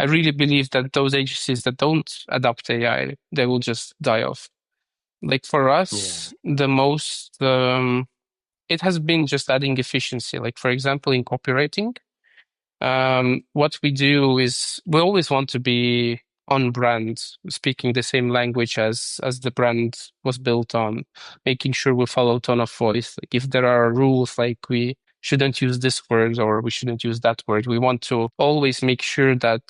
I really believe that those agencies that don't adopt AI, they will just die off. Like for Yeah. us, the most it has been just adding efficiency. Like for example, in copywriting, what we do is we always want to be on brand, speaking the same language as the brand was built on, making sure we follow tone of voice. Like if there are rules like we shouldn't use this word or we shouldn't use that word, we want to always make sure that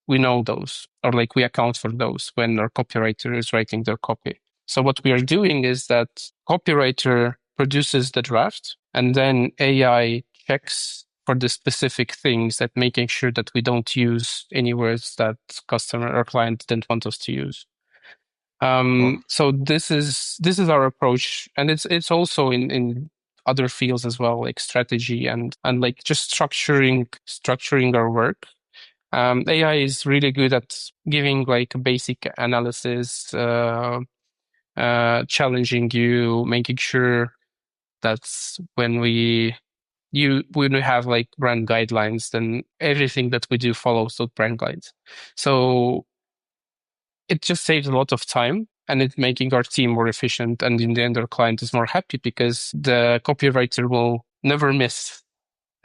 we know those or like we account for those when our copywriter is writing their copy. So what we are doing is that copywriter produces the draft and then AI checks for the specific things that making sure that we don't use any words that customer or client didn't want us to use. Well, So this is our approach, and it's also in other fields as well, like strategy and like just structuring our work. AI is really good at giving like basic analysis, challenging you, making sure that's when we have like brand guidelines, then everything that we do follows those brand guides. So it just saves a lot of time and it's making our team more efficient. And in the end, our client is more happy because the copywriter will never miss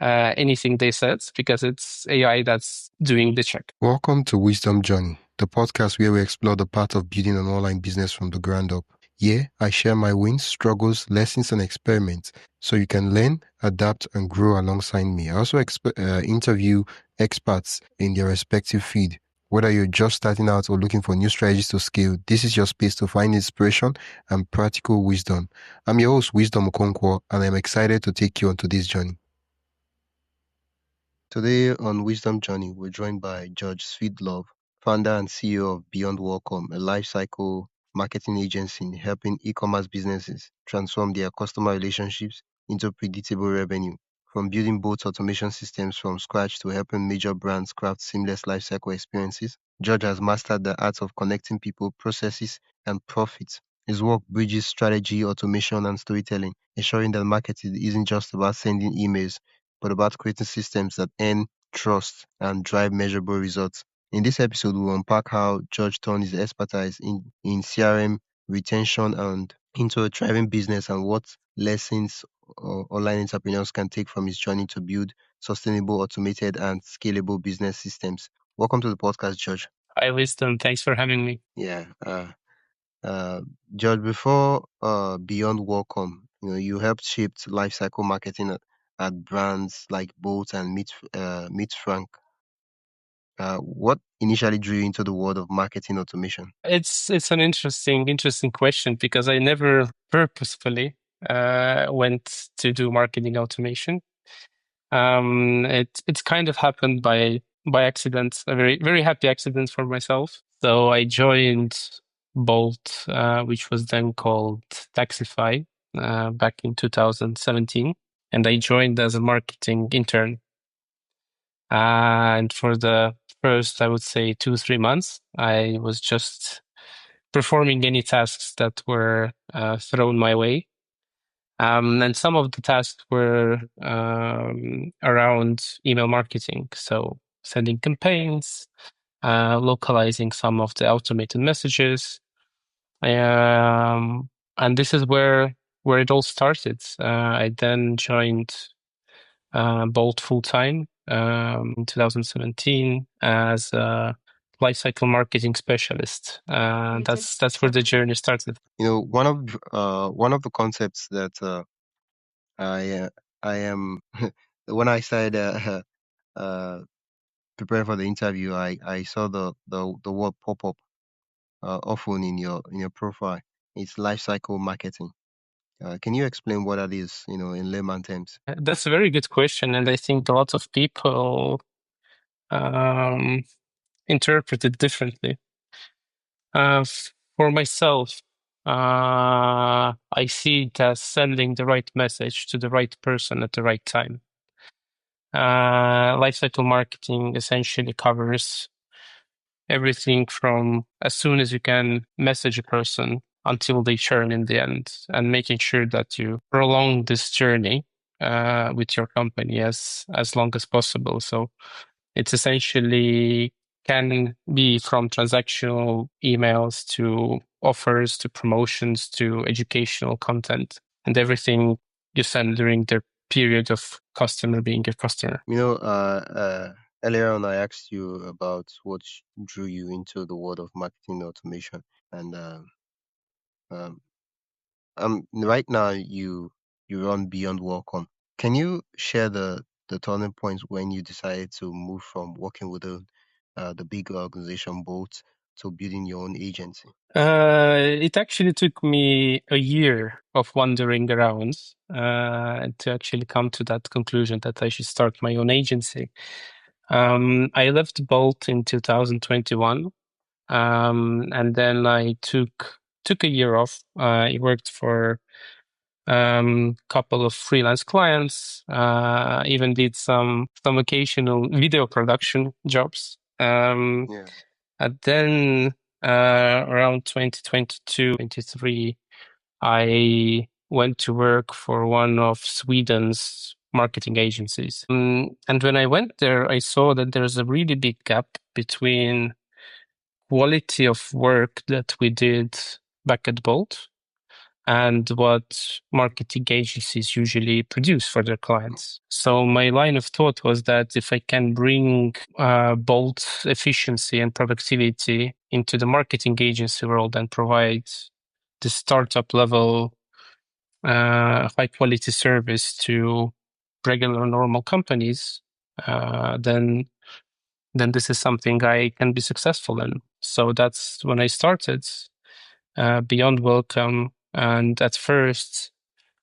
anything they said because it's AI that's doing the check. welcome to Wisdom Journey, the podcast where we explore the path of building an online business from the ground up. Here, I share my wins, struggles, lessons, and experiments so you can learn, adapt, and grow alongside me. I also interview experts in their respective field. Whether you're just starting out or looking for new strategies to scale, this is your space to find inspiration and practical wisdom. I'm your host, Wisdom Okonkwo, and I'm excited to take you on today's journey. Today on Wisdom Journey, we're joined by Georg Svidlov, founder and CEO of Beyond Welcome, a lifecycle marketing agency helping e-commerce businesses transform their customer relationships into predictable revenue. From building both automation systems from scratch to helping major brands craft seamless lifecycle experiences, George has mastered the art of connecting people, processes, and profits. His work bridges strategy, automation, and storytelling, ensuring that marketing isn't just about sending emails, but about creating systems that earn trust and drive measurable results. In this episode, we'll unpack how George turned his expertise in CRM, retention, and into a thriving business and what lessons online entrepreneurs can take from his journey to build sustainable, automated, and scalable business systems. Welcome to the podcast, George. Hi, Wisdom. Thanks for having me. Yeah. Uh, George, before Beyond Welcome, you helped shape lifecycle marketing at brands like Bolt and Meet Frank. What initially drew you into the world of marketing automation? It's an interesting question because I never purposefully went to do marketing automation. It's kind of happened by accident, a very happy accident for myself. So I joined Bolt, which was then called Taxify, back in 2017, and I joined as a marketing intern. And for the first, I would say 2 3 months, I was just performing any tasks that were thrown my way. And some of the tasks were around email marketing. So sending campaigns, localizing some of the automated messages. And this is where it all started. I then joined Bolt full time in 2017 as a lifecycle marketing specialist. That's where the journey started. One of the concepts that I I am when I started uh, preparing for the interview, I saw the word Popup often in your profile. It's lifecycle marketing. Can you explain what that is, in layman terms? That's a very good question, and I think a lot of people um, interpret it differently. For myself, I see it as sending the right message to the right person at the right time. Lifecycle marketing essentially covers everything from as soon as you can message a person until they churn in the end, and making sure that you prolong this journey with your company as long as possible. So it's essentially can be from transactional emails to offers to promotions to educational content and everything you send during the period of customer being a customer. Earlier on, I asked you about what drew you into the world of marketing automation, and um, right now you run Beyond Welcome. Can you share the turning points when you decided to move from working with the big organization Bolt to building your own agency? It actually took me a year of wandering around to actually come to that conclusion that I should start my own agency. I left Bolt in 2021, and then I took a year off. I worked for couple of freelance clients, even did some occasional video production jobs. Yeah. And then around 2022, 23, I went to work for one of Sweden's marketing agencies. And when I went there, I saw that there's a really big gap between quality of work that we did back at Bolt and what marketing agencies usually produce for their clients. So my line of thought was that if I can bring both efficiency and productivity into the marketing agency world and provide the startup level high quality service to regular normal companies, then this is something I can be successful in. So that's when I started Beyond Welcome. And at first,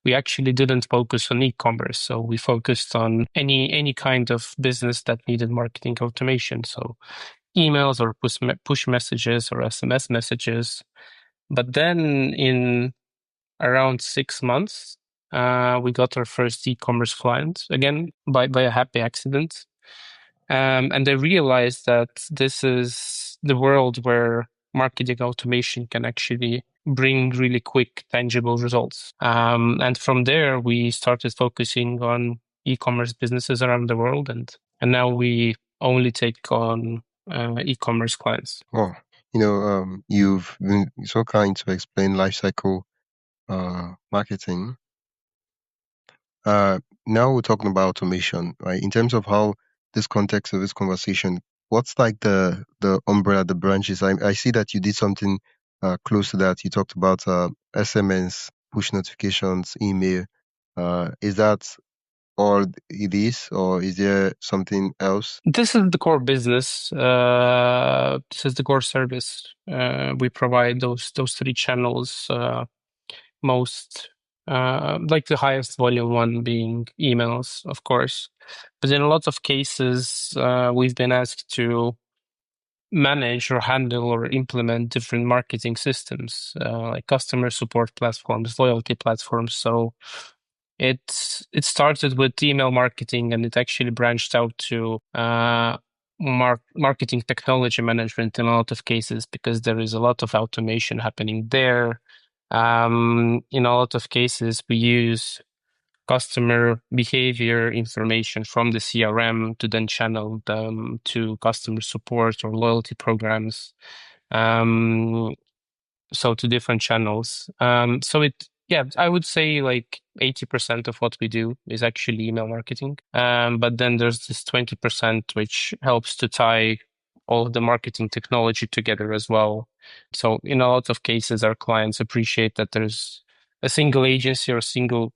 we actually didn't focus on e-commerce. So we focused on any kind of business that needed marketing automation. So emails or push messages or SMS messages. But then in around 6 months, we got our first e-commerce client, again, by a happy accident. And I realized that this is the world where marketing automation can actually bring really quick, tangible results. And from there, we started focusing on e-commerce businesses around the world, and now we only take on e-commerce clients. Oh, you've been so kind to explain lifecycle marketing. Now we're talking about automation, right? In terms of how this context of this conversation, what's like the umbrella, the branches? I see that you did something close to that. You talked about SMS, push notifications, email. Is that all it is, or is there something else? This is the core business. This is the core service. We provide those three channels. Most like the highest volume one being emails, of course. But in a lot of cases, we've been asked to manage or handle or implement different marketing systems, like customer support platforms, loyalty platforms. So it started with email marketing, and it actually branched out to marketing technology management in a lot of cases because there is a lot of automation happening there. In a lot of cases, we use customer behavior information from the CRM to then channel them to customer support or loyalty programs. Um, so to different channels. Yeah, I would say like 80% of what we do is actually email marketing. But then there's this 20% which helps to tie all of the marketing technology together as well. So in a lot of cases, our clients appreciate that there's a single agency or a single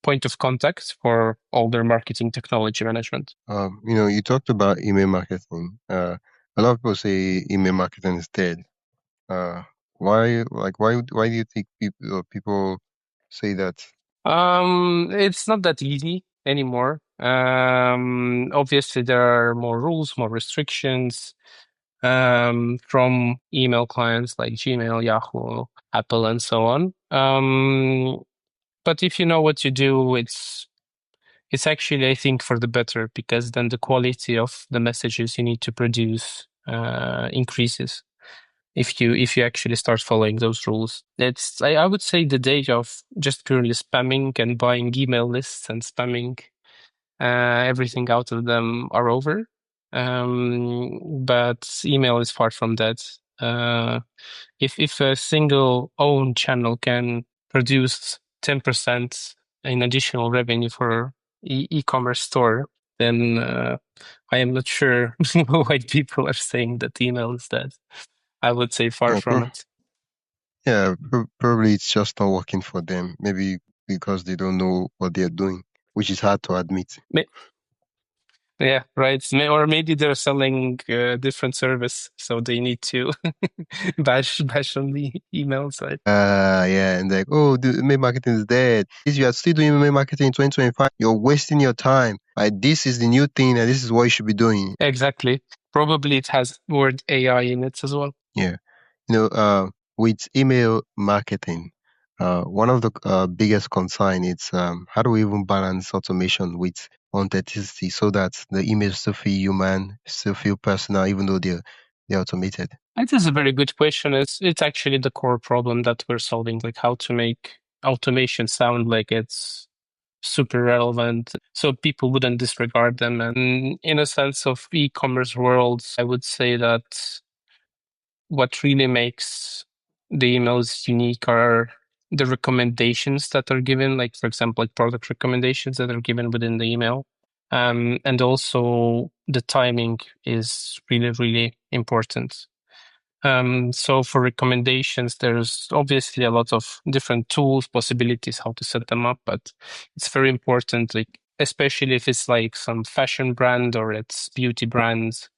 point of contact for all their marketing technology management. You talked about email marketing. A lot of people say email marketing is dead. Uh, why do you think people say that? It's not that easy anymore. Obviously, there are more rules, more restrictions from email clients like Gmail, Yahoo, Apple, and so on. But if you know what you do, it's actually, I think, for the better because then the quality of the messages you need to produce increases if you actually start following those rules. I would say the days of just purely spamming and buying email lists and spamming everything out of them are over. But email is far from that. If a single own channel can produce 10% in additional revenue for e-commerce store, then I am not sure why people are saying that email is dead. I would say far Yeah, from it. probably it's just not working for them. Maybe because they don't know what they're doing, which is hard to admit. Yeah, right. Or maybe they're selling a different service, so they need to bash on the email side. Yeah, and like, oh, the email marketing is dead. If you are still doing email marketing in 2025, you're wasting your time. Like, this is the new thing, and this is what you should be doing. Exactly. Probably it has word AI in it as well. Yeah. With email marketing, one of the biggest concern is how do we even balance automation with authenticity so that the emails still feel human, still feel personal, even though they're automated. It is a very good question. It's actually the core problem that we're solving, like how to make automation sound like it's super relevant so people wouldn't disregard them. And in a sense of e-commerce worlds, I would say that what really makes the emails unique are the recommendations that are given, like for example, like product recommendations that are given within the email. And also the timing is really, really important. So for recommendations, there's obviously a lot of different tools, possibilities, how to set them up, but it's very important, like especially if it's like some fashion brand or it's beauty brands,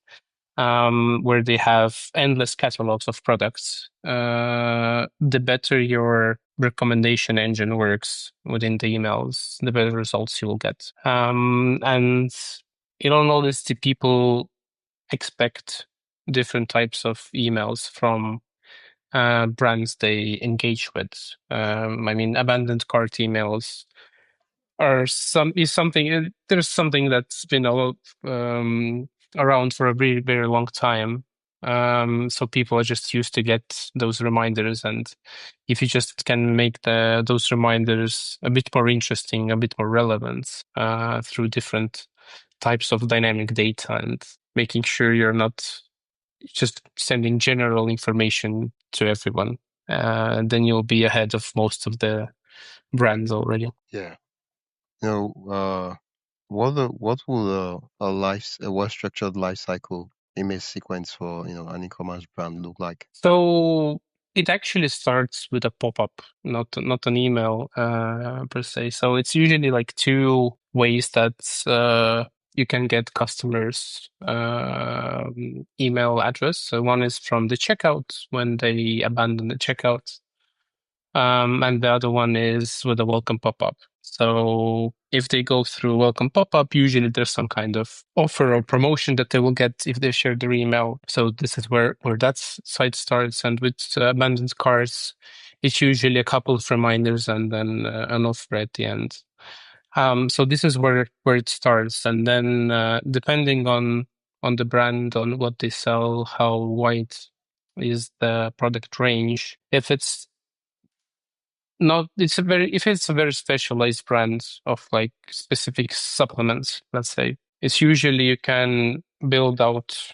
where they have endless catalogs of products. The better your recommendation engine works within the emails, the better results you will get. And in all honesty, people expect different types of emails from brands they engage with. I mean, abandoned cart emails are something. There's something that's been around for a very very long time. So people are just used to get those reminders, and if you just can make those reminders a bit more interesting, a bit more relevant through different types of dynamic data, and making sure you're not just sending general information to everyone, then you'll be ahead of most of the brands already. Yeah. What will a well structured life cycle image sequence for an e-commerce brand look like? So it actually starts with a pop-up, not an email per se. So it's usually like two ways that you can get customers' email address. So one is from the checkout when they abandon the checkout, and the other one is with a welcome pop-up. So if they go through welcome pop-up, usually there's some kind of offer or promotion that they will get if they share their email. So this is where that site starts. And with abandoned cars, it's usually a couple of reminders and then an offer at the end. So this is where it starts. And then depending on the brand, on what they sell, how wide is the product range. If it's not, if it's a very specialized brand of like specific supplements, let's say, it's usually you can build out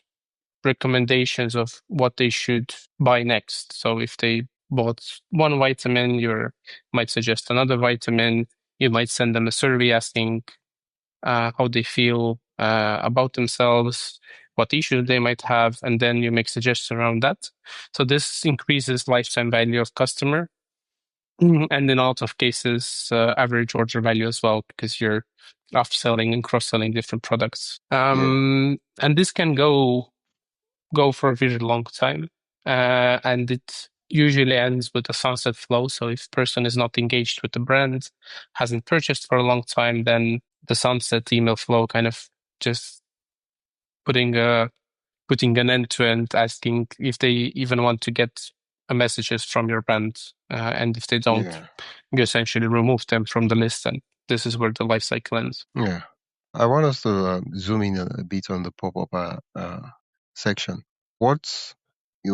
recommendations of what they should buy next. So if they bought one vitamin, you might suggest another vitamin. You might send them a survey asking how they feel about themselves, what issues they might have, and then you make suggestions around that. So this increases lifetime value of customer. And in a lot of cases, average order value as well, because you're upselling and cross-selling different products. Yeah. And this can go for a very long time. And it usually ends with a sunset flow. So if person is not engaged with the brand, hasn't purchased for a long time, then the sunset email flow kind of just putting an end to end, asking if they even want to get messages from your brand. And if they don't, Yeah. you essentially remove them from the list. And this is where the life cycle ends. Yeah. I want us to zoom in a bit on the pop-up section. What's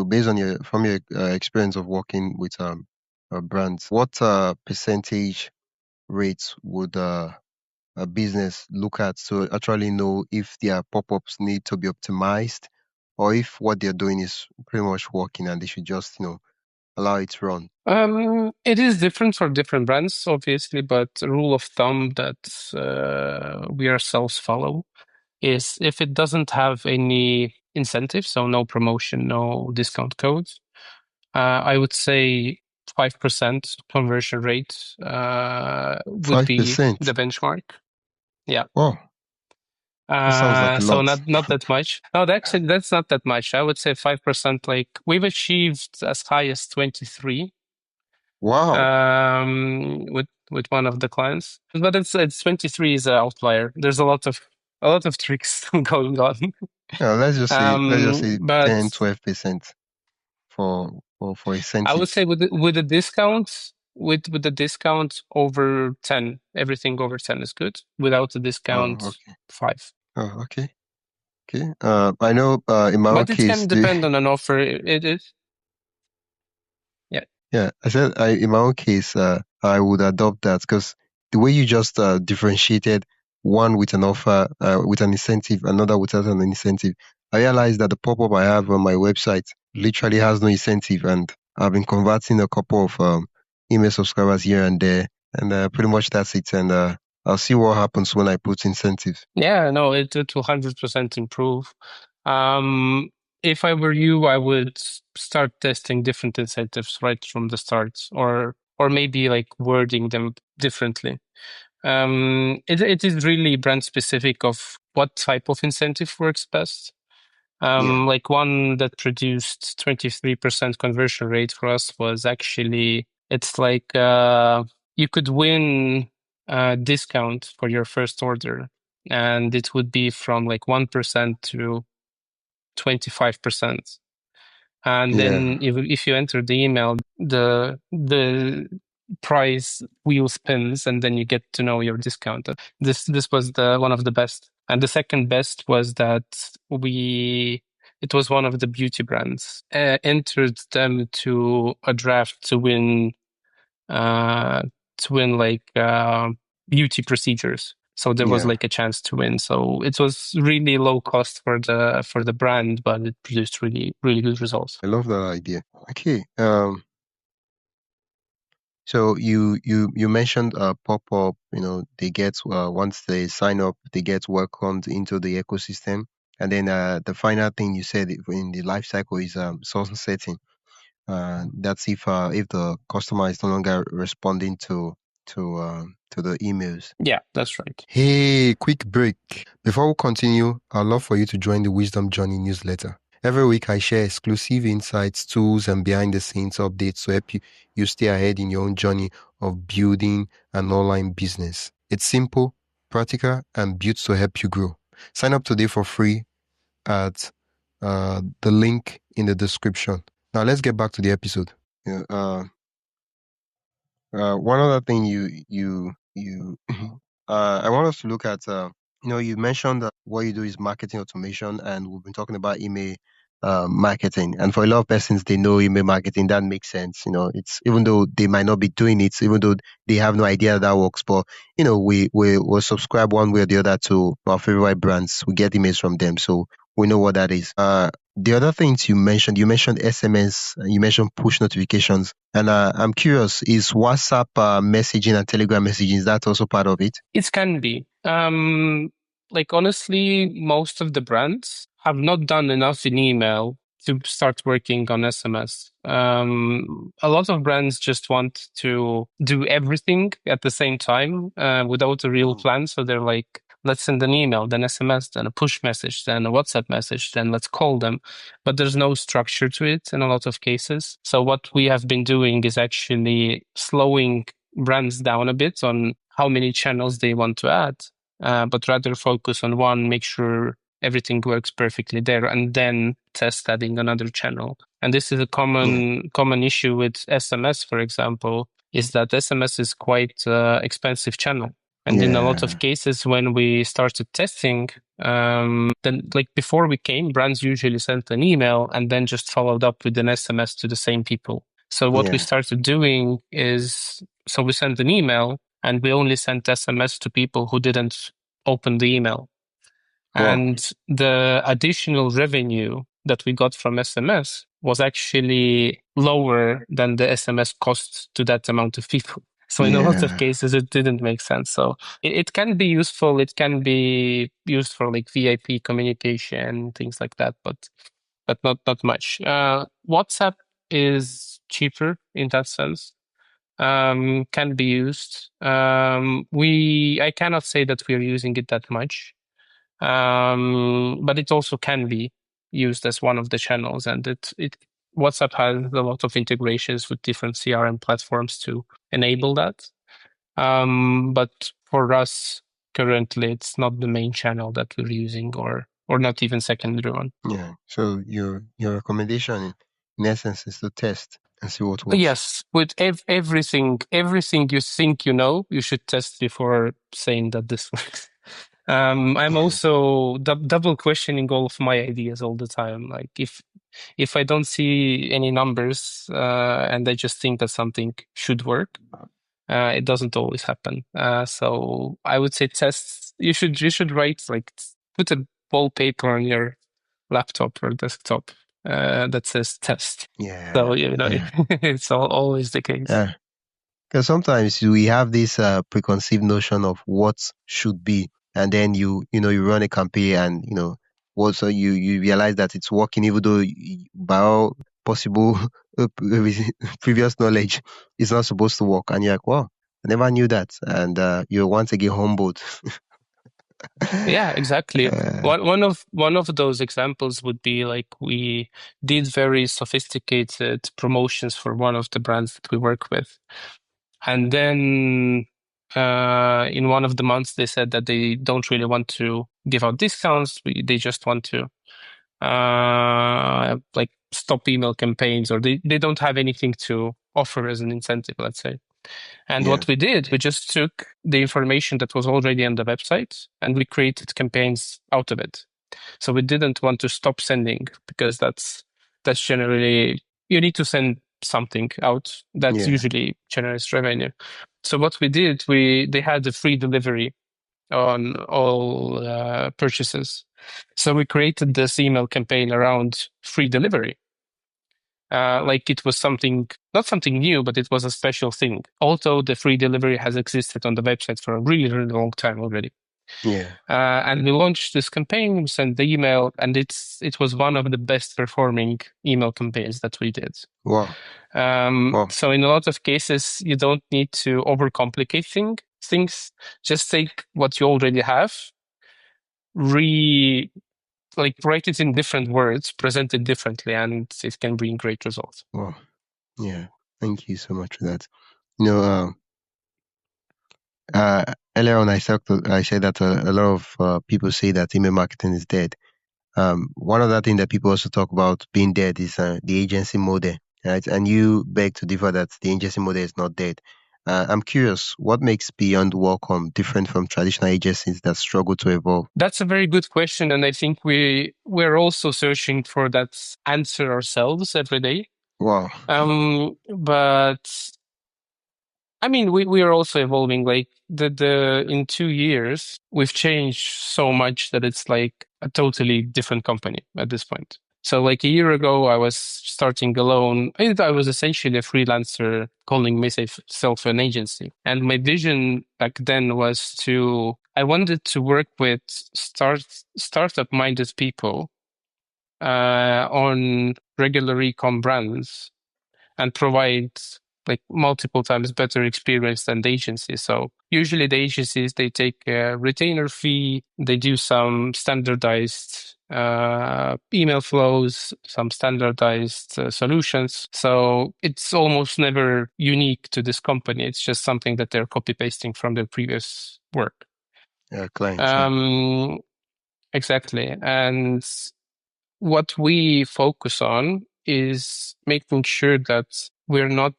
based on your experience of working with brands, what percentage rates would a business look at to actually know if their pop-ups need to be optimized or if what they're doing is pretty much working and they should just, allow it to run? It is different for different brands, obviously, but a rule of thumb that we ourselves follow is if it doesn't have any incentive, so no promotion, no discount codes, I would say 5% conversion rate would be 5%. the benchmark. Yeah. Wow, that sounds like a So lot. not that much. No, actually that's not that much. I would say 5%. Like we've achieved as high as 23 Wow. with one of the clients, but it's 23 is an outlier. There's a lot of tricks going on. Yeah, let's just say But 10, 12% for I would incentives. say with the discounts, with the discount over 10, everything over 10 is good. Without the Oh, discount, okay. 5. Oh, okay. Okay. I know in my own But it case, can depend on an offer. It is, yeah. yeah, I said in my own case, I would adopt that because the way you just differentiated one with an offer, with an incentive, another without an incentive, I realized that the pop-up I have on my website literally has no incentive, and I've been converting a couple of email subscribers here and there, and pretty much that's it. And I'll see what happens when I put incentives. Yeah, no, it will 100% improve. Um, if I were you, I would start testing different incentives right from the start, or maybe like wording them differently. It is really brand specific of what type of incentive works best. Yeah, Like one that produced 23% conversion rate for us was actually, it's like you could win a discount for your first order, and it would be from like 1% to 25%. And yeah. then if you enter the email, the price wheel spins, and then you get to know your discount. This was the one of the best, and the second best was that it was one of the beauty brands entered them to a draft uh to win like beauty procedures. So there was Yeah, like a chance to win. So it was really low cost for the brand, but it produced really really good results. I love that idea. Okay. So you mentioned pop-up, they get once they sign up, they get welcomed into the ecosystem. And then the final thing you said in the life cycle is source setting. That's if the customer is no longer responding to the emails. Yeah, that's right. Hey, quick break. Before we continue, I'd love for you to join the Wisdom Journey newsletter. Every week, I share exclusive insights, tools, and behind the scenes updates to help you stay ahead in your own journey of building an online business. It's simple, practical, and built to help you grow. Sign up today for free at the link in the description. Now, let's get back to the episode. Yeah, one other thing you I want us to look at. You mentioned that what you do is marketing automation, and we've been talking about email marketing. And for a lot of persons, they know email marketing. That makes sense. It's even though they might not be doing it, even though they have no idea that works. But we will subscribe one way or the other to our favorite brands. We get emails from them, so we know what that is. The other things you mentioned SMS, you mentioned push notifications, and I'm curious, is WhatsApp messaging and Telegram messaging, is that also part of it? It can be. Like honestly, most of the brands have not done enough in email to start working on SMS. A lot of brands just want to do everything at the same time without a real Mm. plan. So they're like, let's send an email, then SMS, then a push message, then a WhatsApp message, then let's call them. But there's no structure to it in a lot of cases. So what we have been doing is actually slowing brands down a bit on how many channels they want to add, but rather focus on one, make sure everything works perfectly there, and then test adding another channel. And this is a Yeah, common issue with SMS, for example, is that SMS is quite expensive channel. And in a lot of yeah, cases, when we started testing, then like before we came, brands usually sent an email and then just followed up with an SMS to the same people. So what we yeah, started doing is, so we sent an email and we only sent SMS to people who didn't open the email. Wow. And the additional revenue that we got from SMS was actually lower than the SMS cost to that amount of people. So in a lot of Yeah. cases, it didn't make sense. So it can be useful. It can be used for like VIP communication, things like that, but not much. WhatsApp is cheaper in that sense. Can be used. I cannot say that we are using it that much. But it also can be used as one of the channels, and it WhatsApp has a lot of integrations with different CRM platforms to enable that. But for us currently, it's not the main channel that we're using, or not even secondary one. Yeah. So your recommendation in essence is to test and see what works. Yes, with everything you think you know, you should test before saying that this works. I'm Yeah. also double questioning all of my ideas all the time. Like if I don't see any numbers and I just think that something should work, it doesn't always happen. So I would say tests. You should write like put a wallpaper on your laptop or desktop that says test. So Yeah. you know Yeah. it's always the case. Yeah. Because sometimes we have this preconceived notion of what should be, and then you run a campaign, and also you realize that it's working, even though by all possible previous knowledge, it's not supposed to work, and you're like, wow, I never knew that, and you're once again humbled. Yeah, exactly. uh, One of those examples would be like we did very sophisticated promotions for one of the brands that we work with. And then in one of the months they said that they don't really want to give out discounts. They just want to like stop email campaigns, or they don't have anything to offer as an incentive, let's say. And yeah, what we did, we just took the information that was already on the website and we created campaigns out of it. So we didn't want to stop sending because that's generally you need to send something out that yeah, usually generates revenue. So what we did, they had a free delivery on all purchases. So we created this email campaign around free delivery. Like it was not something new, but it was a special thing. Although the free delivery has existed on the website for a really, really long time already. yeah. And we launched this campaign, we sent the email, and it was one of the best performing email campaigns that we did. Wow, wow, So in a lot of cases, you don't need to overcomplicate things. Just take what you already have, re like write it in different words, present it differently, and it can bring great results. wow. Yeah. Thank you so much for that. You know, uh, earlier on, I said that a lot of people say that email marketing is dead. One other thing that people also talk about being dead is the agency model, right? And you beg to differ that the agency model is not dead. I'm curious, what makes Beyond Welcome different from traditional agencies that struggle to evolve? That's a very good question, and I think we're also searching for that answer ourselves every day. Wow, But I mean, we are also evolving. Like the in 2 years, we've changed so much that it's like a totally different company at this point. So like a year ago, I was starting alone. I was essentially a freelancer calling myself an agency. And my vision back then was I wanted to work with startup-minded people on regular e-com brands and provide like multiple times better experience than the agencies. So usually the agencies, they take a retainer fee, they do some standardized email flows, some standardized solutions. So it's almost never unique to this company. It's just something that they're copy pasting from their previous work. clients, yeah. Um, exactly. And what we focus on is making sure that we're not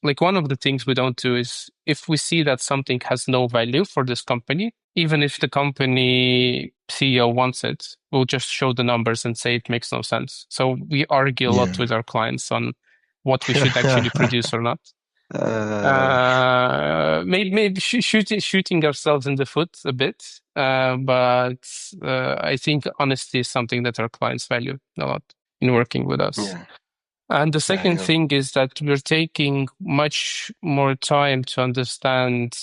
like one of the things we don't do is if we see that something has no value for this company, even if the company CEO wants it, we'll just show the numbers and say it makes no sense. So we argue a lot Yeah. with our clients on what we should actually produce or not. Uh, Maybe shooting ourselves in the foot a bit, but I think honesty is something that our clients value a lot in working with us. yeah, And the yeah, second thing is that we're taking much more time to understand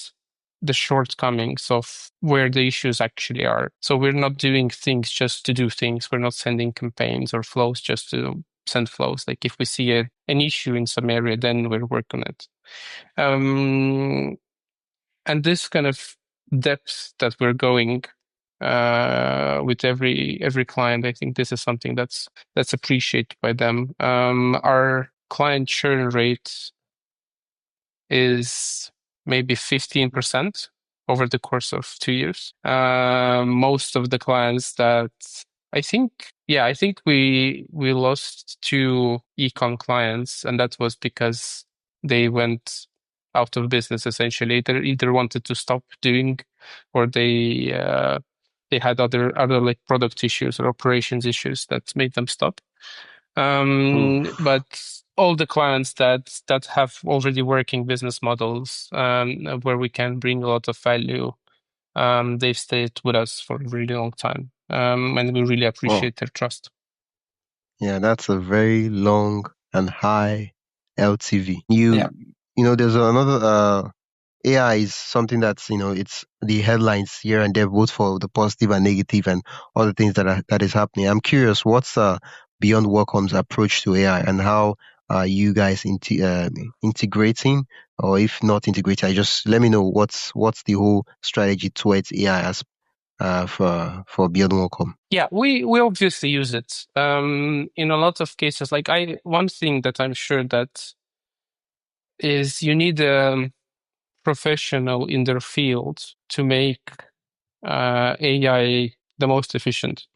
the shortcomings of where the issues actually are. So we're not doing things just to do things. We're not sending campaigns or flows just to send flows. Like if we see an issue in some area, then we'll work on it. Um, and this kind of depth that we're going with every client, I think this is something that's appreciated by them. Our client churn rate is maybe 15% over the course of 2 years. Most of the clients that I think we lost two econ clients, and that was because they went out of business essentially. Either wanted to stop doing, or they had other like product issues or operations issues that made them stop. oof. But all the clients that have already working business models, where we can bring a lot of value, they've stayed with us for a really long time. And we really Oh, appreciate their trust. yeah, that's a very long and high LTV. Yeah. There's another AI is something that's, it's the headlines here and there, both for the positive and negative and all the things that is happening. I'm curious, what's Beyond Welcome's approach to AI, and how are you guys integrating, or if not integrating, just let me know what's the whole strategy towards AI as for Beyond Welcome. Yeah, we obviously use it in a lot of cases. Like one thing that I'm sure that is you need a professional in their field to make AI the most efficient.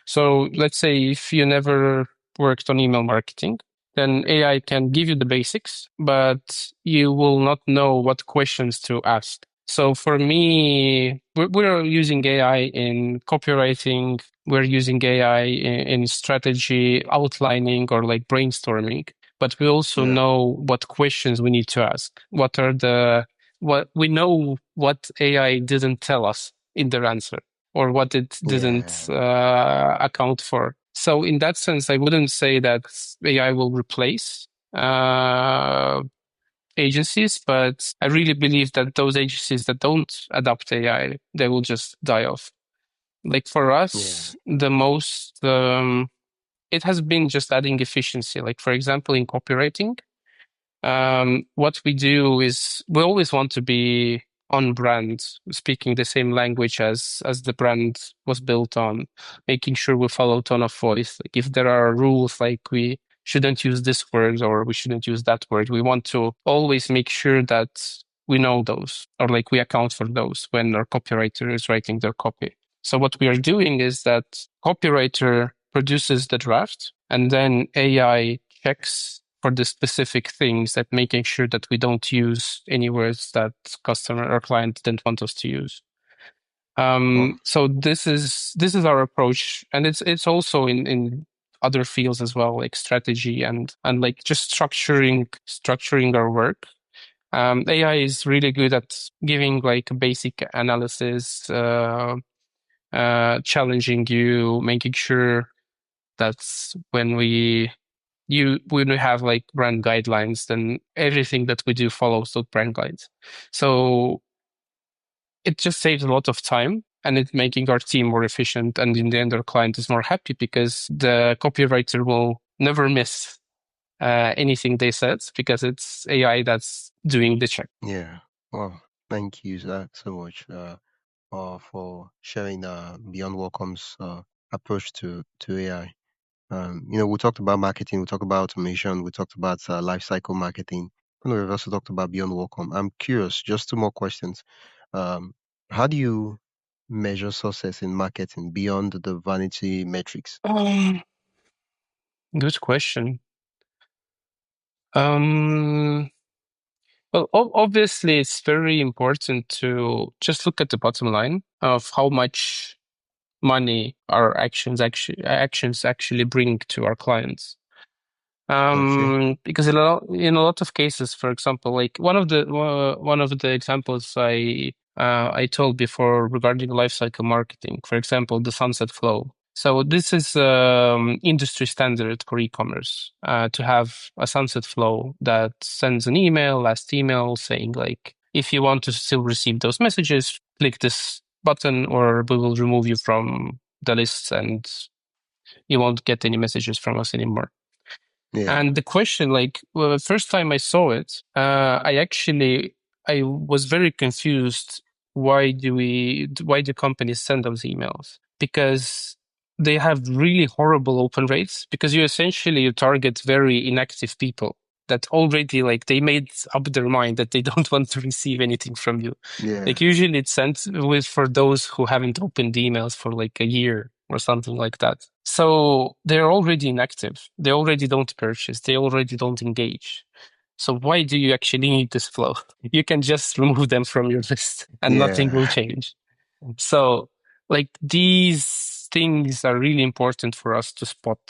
So let's say if you never worked on email marketing, then AI can give you the basics, but you will not know what questions to ask. So for me, we're using AI in copywriting. We're using AI in strategy outlining or like brainstorming, but we also Yeah, know what questions we need to ask. What we know what AI didn't tell us in their answer, or what it didn't yeah, account for. So in that sense, I wouldn't say that AI will replace uh, agencies, but I really believe that those agencies that don't adopt AI, they will just die off. Like for yeah, us, it has been just adding efficiency. Like for example, in copywriting, what we do is we always want to be on brand, speaking the same language as the brand was built on, making sure we follow tone of voice. Like if there are rules like we shouldn't use this word or we shouldn't use that word, we want to always make sure that we know those, or like we account for those when our copywriter is writing their copy. So what we are doing is that copywriter produces the draft, and then AI checks for the specific things, that making sure that we don't use any words that customer or client didn't want us to use. oh, So this is our approach, and it's also in other fields as well, like strategy and like just structuring our work. AI is really good at giving like basic analysis, challenging you, making sure that's when we have like brand guidelines, then everything that we do follows those brand guides. So it just saves a lot of time, and it's making our team more efficient. And in the end, our client is more happy because the copywriter will never miss anything they said, because it's AI that's doing the check. yeah. Well, thank you so much for sharing Beyond Welcome's approach to AI. We talked about marketing, we talked about automation, we talked about life cycle marketing, and we've also talked about Beyond Welcome. I'm curious, just two more questions. Um, how do you measure success in marketing beyond the vanity metrics? Um, Good question. Um, well, obviously, it's very important to just look at the bottom line of how much money our actions actually bring to our clients. Okay. Because in a lot of cases, for example, like one of the examples I told before regarding lifecycle marketing, for example, the sunset flow. So this is industry standard for e-commerce to have a sunset flow that sends an email, last email saying like, if you want to still receive those messages, click this button or we will remove you from the list and you won't get any messages from us anymore. Yeah. And the question, like, well, the first time I saw it, I was very confused. Why do companies send those emails? Because they have really horrible open rates because you target very inactive people that already, like, they made up their mind that they don't want to receive anything from you. Like, Yeah. usually it's sent with for those who haven't opened emails for like a year or something like that. So they're already inactive. They already don't purchase. They already don't engage. So why do you actually need this flow? You can just remove them from your list and nothing will Yeah. change. So, like, these things are really important for us to spot,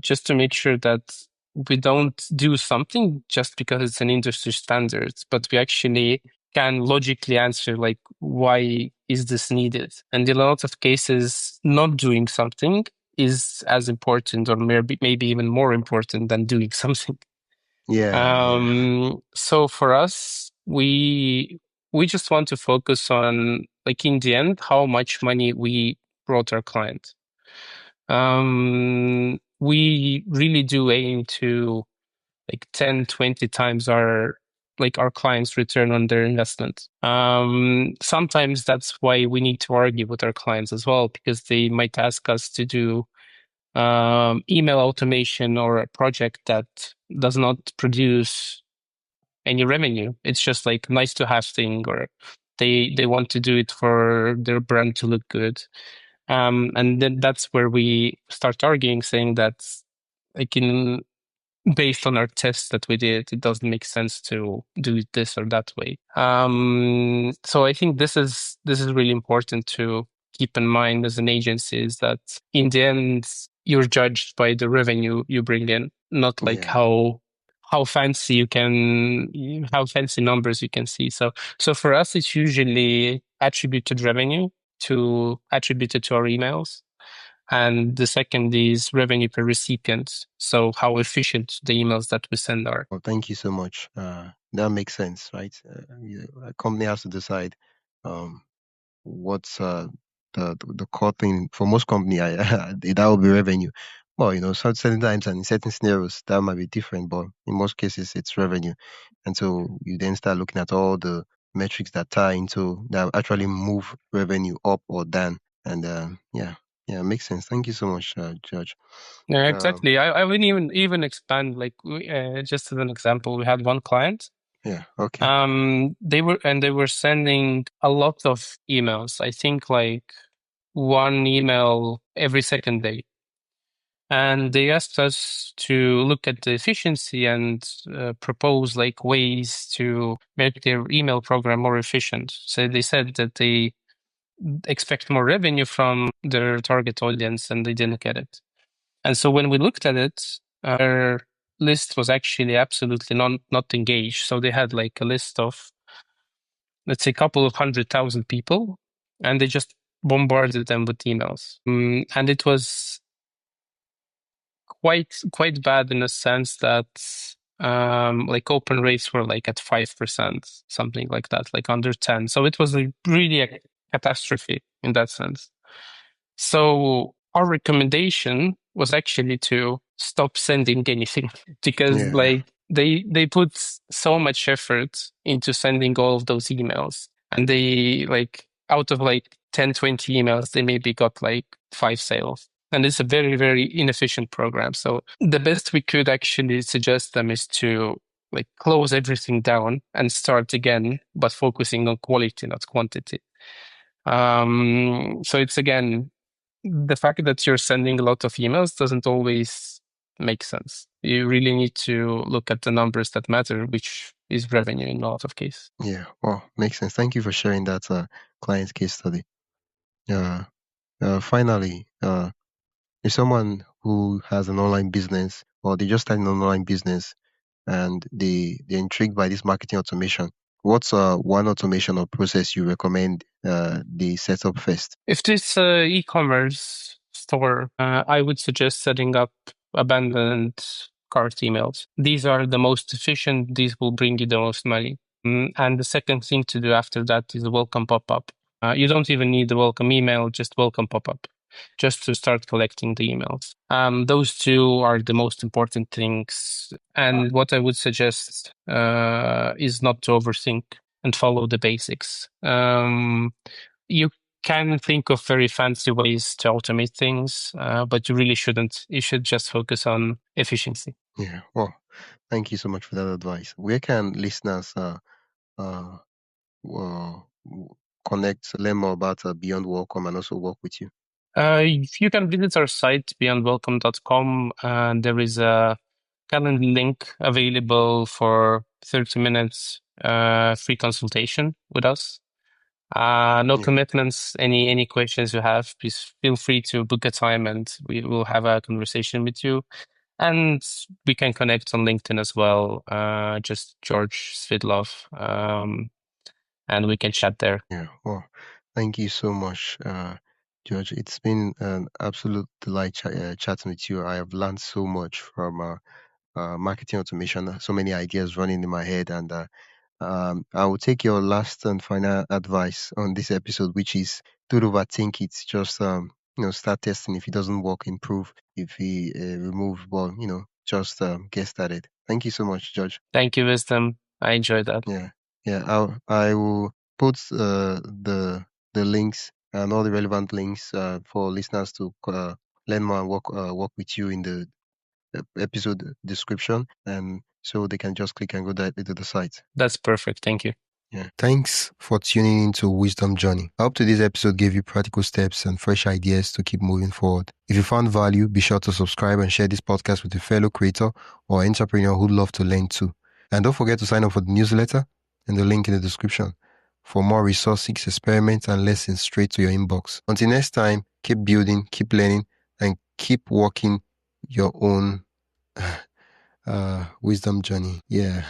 just to make sure that we don't do something just because it's an industry standard, but we actually can logically answer, like, why is this needed? And in a lot of cases, not doing something is as important or maybe even more important than doing something. Yeah. Yeah. So for us, we just want to focus on, like, in the end, how much money we brought our client. We really do aim to like 10, 20 times our clients' return on their investment. Sometimes that's why we need to argue with our clients as well, because they might ask us to do email automation or a project that does not produce any revenue. It's just like nice to have thing, or they want to do it for their brand to look good. And then that's where we start arguing, saying that like in based on our tests that we did, it doesn't make sense to do it this or that way. So I think this is really important to keep in mind as an agency, is that in the end you're judged by the revenue you bring in, not like Yeah. how fancy numbers you can see. So for us, it's usually attributed revenue to attributed to our emails. And the second is revenue per recipient. So how efficient the emails that we send are. Well, thank you so much. That makes sense, right? A company has to decide um, what's the core thing for most company. That will be revenue. Well, certain times and in certain scenarios that might be different, but in most cases it's revenue. And so you then start looking at all the metrics that tie into that actually move revenue up or down. And yeah, yeah, makes sense. Thank you so much, George. Yeah, Um, exactly. I wouldn't even expand, like, just as an example, we had one client. yeah, okay, They were sending a lot of emails. I think like one email every second day. And they asked us to look at the efficiency and propose like ways to make their email program more efficient. So they said that they expect more revenue from their target audience and they didn't get it. And so when we looked at it, our list was actually absolutely not engaged. So they had like a list of, let's say, a couple of 100,000 people, and they just bombarded them with emails. And it was quite bad in a sense that like open rates were like at 5%, something like that, like under 10. So it was really a catastrophe in that sense. So our recommendation was actually to stop sending anything because yeah, like they put so much effort into sending all of those emails, and they like out of like 10, 20 emails, they maybe got like 5 sales. And it's a very, very inefficient program. So the best we could actually suggest them is to like close everything down and start again, but focusing on quality, not quantity. So it's again, the fact that you're sending a lot of emails doesn't always make sense. You really need to look at the numbers that matter, which is revenue in a lot of cases. yeah. Well, makes sense. Thank you for sharing that client case study. Finally, if someone who has an online business or they just started an online business and they're intrigued by this marketing automation, what's one automation or process you recommend they set up first? If this e-commerce store, I would suggest setting up abandoned cart emails. These are the most efficient. These will bring you the most money. And the second thing to do after that is a welcome pop-up. You don't even need the welcome email, just welcome pop-up, just to start collecting the emails. Those two are the most important things. And what I would suggest is not to overthink and follow the basics. You can think of very fancy ways to automate things, but you really shouldn't. You should just focus on efficiency. Yeah, well, thank you so much for that advice. Where can listeners uh, connect, learn more about Beyond Welcome and also work with you? You can visit our site beyondwelcome.com, and there is a calendar link available for 30 minutes free consultation with us. No Yeah, commitments. Any questions you have, please feel free to book a time and we will have a conversation with you. And we can connect on LinkedIn as well, just Georg Svidlov, and we can chat there. yeah. Well, thank you so much, George. It's been an absolute delight chatting with you. I have learned so much from marketing automation, so many ideas running in my head, and I will take your last and final advice on this episode, which is don't overthink it. Just start testing. If it doesn't work, improve. If he remove, well, just get started. Thank you so much, George. Thank you, Wisdom. I enjoyed that. Yeah, yeah. I will put the links and all the relevant links for listeners to learn more and work with you in the episode description, and so they can just click and go directly to the site. That's perfect. Thank you. Yeah. Thanks for tuning into Wisdom Journey. I hope today's episode gave you practical steps and fresh ideas to keep moving forward. If you found value, be sure to subscribe and share this podcast with a fellow creator or entrepreneur who'd love to learn too. And don't forget to sign up for the newsletter and the link in the description for more resources, experiments, and lessons straight to your inbox. Until next time, keep building, keep learning, and keep walking your own wisdom journey. Yeah.